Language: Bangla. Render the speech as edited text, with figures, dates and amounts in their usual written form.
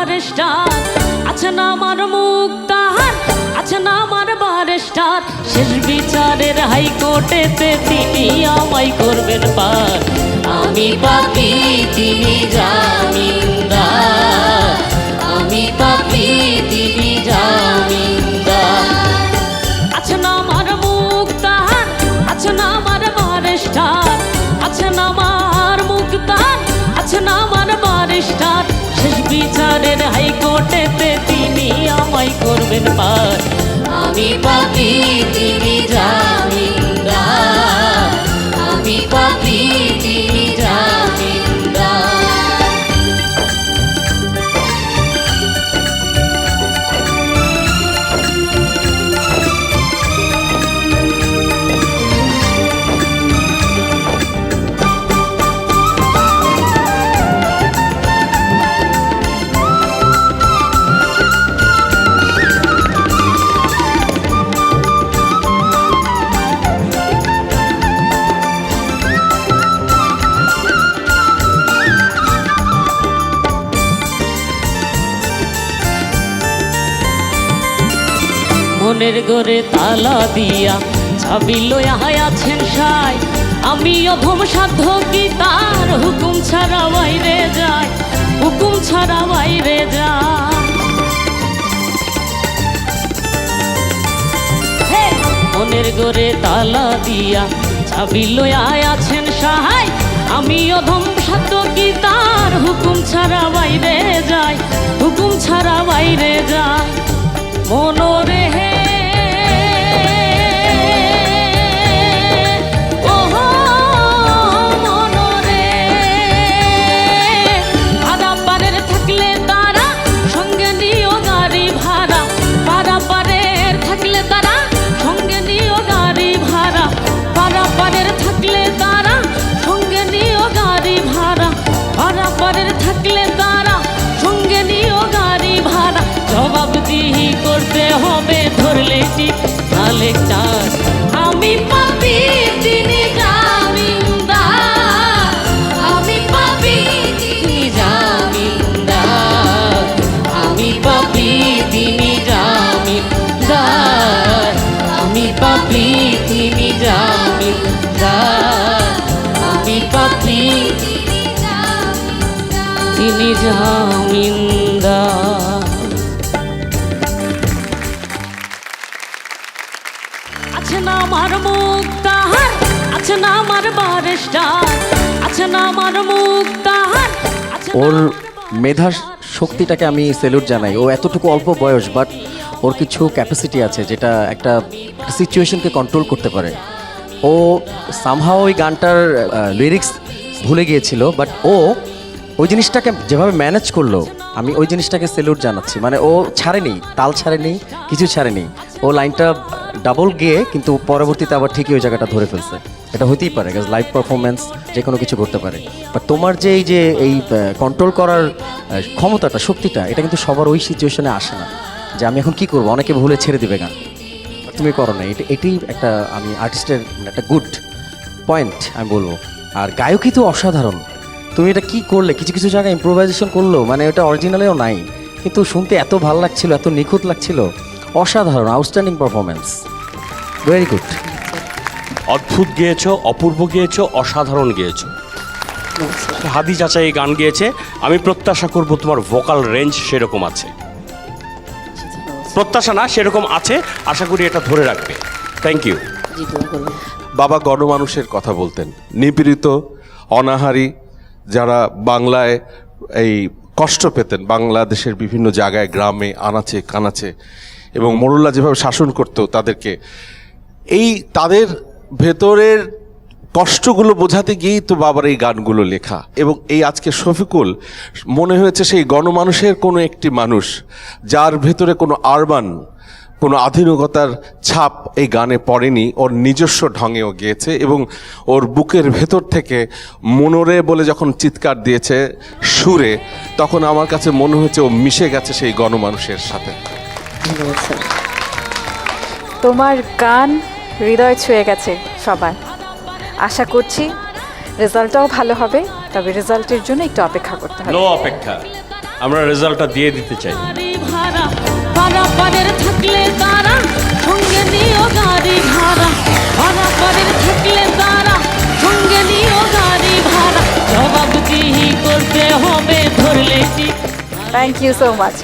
বারেস্টার, আছে না আমার মুক্তার, আছে না আমার বারেস্টার। শেষ বিচারের হাইকোর্টেতে তিনি আমায় করবেন পার। আমি পাপী তিনি জামিনদার, আমি পাপী তিনি জামিনদার। আছে না আমার মুক্তার, আছে না আমার বারেস্টার, আছে না আমার মুক্তার, আছে না আমার বারেস্টার। শেষ বিচারের হাইকোর্টেতে তিনি আমায় করবেন পার। আমি পাপী তিনি জামিনদার, আমি পাপী তিনি জামিনদার। মনের ঘরে তালা দিয়া চাবি লইয়া আছেন সাই। আমি অধম সাধ্য কি তার হুকুম ছাড়া বাইরে যায়, হুকুম ছাড়া বাইরে যায়। মনের ঘরে তালা দিয়া চাবি লইয়া আছেন সাহাই। আমি অধম সাধ্য কি তার হুকুম ছাড়া বাইরে যায়, হুকুম ছাড়া বাইরে যায়। মনোরে হে ওহো মনোরে, পারাপারের থাকলে তারা সঙ্গে নিও গাড়ি ভাড়া, পারাপারের থাকলে তারা সঙ্গে নিও গাড়ি ভাড়া, পারাপারের থাকলে তারা সঙ্গে নিও গাড়ি ভাড়া, পারাপারের থাকলে তারা সঙ্গে নিও গাড়ি ভাড়া। জবাবদিহি করতে হবে ধরলে ঠিক কালেক্টর। আমি পাপী তিনি জামিনদার, আমি পাপী তিনি জামিনদার, আমি পাপী তিনি জামিনদার, আমি পাপী তিনি জামিনদার, আমি পাপী তিনি জামিনদার। আছে না আমার মুক্তার, আছে না আমার বারেস্টার, আছে না আমার মুক্তার। ওর মেধা শক্তিটাকে আমি স্যালুট জানাই। ও এতটুকু অল্প বয়স, বাট ওর কিছু ক্যাপাসিটি আছে যেটা একটা সিচুয়েশনকে কন্ট্রোল করতে পারে। ও সামহাও ওই গানটার লিরিক্স ভুলে গিয়েছিল, বাট ও ওই জিনিসটাকে যেভাবে ম্যানেজ করলো, আমি ওই জিনিসটাকে স্যালুট জানাচ্ছি। মানে ও ছাড়েনি, তাল ছাড়েনি, কিছু ছাড়েনি। ও লাইনটা ডাবল গেয়ে কিন্তু পরবর্তীতে আবার ঠিকই ওই জায়গাটা ধরে ফেলছে। এটা হতেই পারে, লাইভ পারফরমেন্স যে কোনো কিছু করতে পারে। বাট তোমার যে এই কন্ট্রোল করার ক্ষমতাটা, শক্তিটা, এটা কিন্তু সবার ওই সিচুয়েশনে আসে না যে আমি এখন কি করবো, অনেকে ভুলে ছেড়ে দিবে গান, তুমি করো না। এটাই একটা আমি আর্টিস্টের একটা গুড পয়েন্ট আমি বলবো। আর গায়কই তো অসাধারণ। তুমি এটা কি করলে, কিছু কিছু জায়গায় ইম্প্রোভাইজেশন করলো, মানে ওটা অরিজিনালেও নাই, কিন্তু শুনতে এত ভালো লাগছিল, এত নিখুঁত লাগছিল। অসাধারণ, আউটস্ট্যান্ডিং পারফরমেন্স, ভেরি গুড। অদ্ভুত গেয়েছো, অপূর্ব গেয়েছো, অসাধারণ গেয়েছো। হাদি চাচা এই গান গেয়েছে। আমি প্রত্যাশা করব তোমার ভোকাল রেঞ্জ সেরকম আছে, প্রত্যাশা না সেরকম আছে, আশা করি এটা ধরে রাখবে। Thank you. বাবা গণমানুষের কথা বলতেন, নিপীড়িত অনাহারী যারা বাংলায় এই কষ্ট পেতেন, বাংলাদেশের বিভিন্ন জায়গায় গ্রামে আনাচে কানাচে, এবং মোড়ল্লা যেভাবে শাসন করতো তাদেরকে, এই তাদের ভেতরের কষ্টগুলো বোঝাতে গিয়েই তো বাবার এই গানগুলো লেখা। এবং এই আজকে শফিকুল মনে হয়েছে সেই গণমানুষের কোনো একটি মানুষ, যার ভেতরে কোনো আরবান, কোনো আধুনিকতার ছাপ এই গানে পড়েনি, ওর নিজস্ব ঢঙেও গেয়েছে। এবং ওর বুকের ভেতর থেকে মনোরে বলে যখন চিৎকার দিয়েছে সুরে, তখন আমার কাছে মনে হয়েছে ও মিশে গেছে সেই গণমানুষের সাথে। তোমার গান হৃদয় ছুঁয়ে গেছে সবার। আশা করছি রেজাল্টটাও ভালো হবে, তবে রেজাল্টের জন্য একটু অপেক্ষা করতে হবে। নো অপেক্ষা, আমরা রেজাল্টটা দিয়ে দিতে চাই। গাড়ি ভাড়া পারাপারের থাকলে তারা সঙ্গে নিও গাড়ি ভাড়া, পারাপারের থাকলে তারা সঙ্গে নিও গাড়ি ভাড়া, জবাবদিহি করতে হবে ধরলে ঠিক। Thank you so much.